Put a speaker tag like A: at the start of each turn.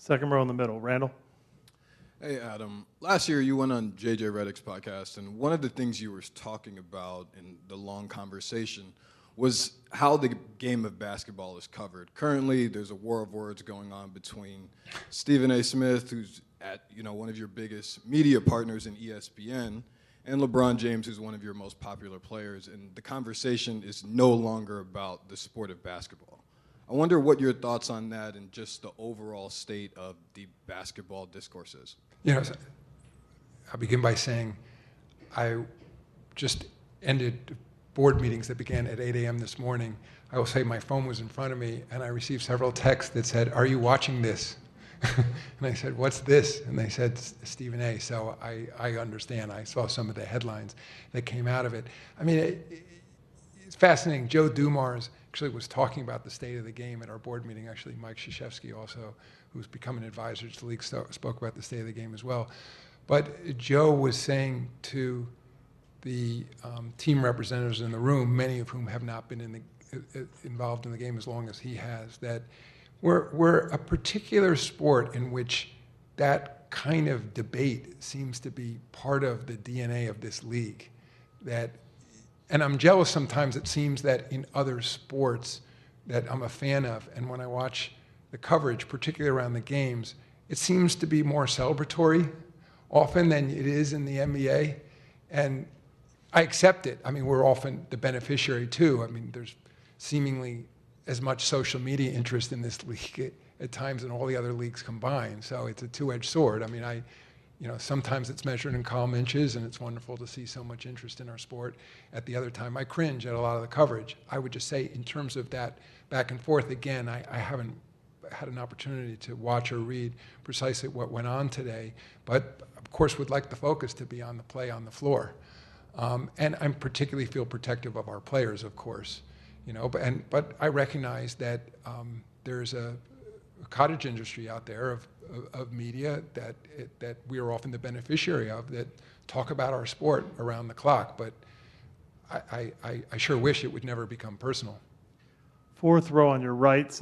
A: Second row in the middle. Randall?
B: Hey, Adam. Last year, you went on J.J. Redick's podcast, and one of the things you were talking about in the long conversation was how the game of basketball is covered. Currently, there's a war of words going on between Stephen A. Smith, who's at one of your biggest media partners in ESPN, and LeBron James, who's one of your most popular players. And the conversation is no longer about the sport of basketball. I wonder what your thoughts on that and just the overall state of the basketball discourse is.
C: I'll begin by saying I just ended board meetings that began at 8 a.m. this morning. I will say my phone was in front of me, and I received several texts that said, "Are you watching this?" And I said, "What's this?" And they said, "Stephen A." So I understand. I saw some of the headlines that came out of it. I mean, it's fascinating. Joe Dumars actually was talking about the state of the game at our board meeting. Actually, Mike Krzyzewski also, who's become an advisor to the league, spoke about the state of the game as well. But Joe was saying to the team representatives in the room, many of whom have not been involved in the game as long as he has, that we're a particular sport in which that kind of debate seems to be part of the DNA of this league. And I'm jealous sometimes, it seems, that in other sports that I'm a fan of, and when I watch the coverage, particularly around the games, it seems to be more celebratory often than it is in the NBA. And I accept it. I mean, we're often the beneficiary too. I mean, there's seemingly as much social media interest in this league at times than all the other leagues combined. So it's a two-edged sword. I mean, sometimes it's measured in column inches, and it's wonderful to see so much interest in our sport. At the other time, I cringe at a lot of the coverage. I would just say, in terms of that back and forth, again, I haven't had an opportunity to watch or read precisely what went on today, but of course would like the focus to be on the play on the floor. And I particularly feel protective of our players, of course, but I recognize that there's a cottage industry out there of media that we are often the beneficiary of, that talk about our sport around the clock, but I sure wish it would never become personal.
A: Fourth row on your right.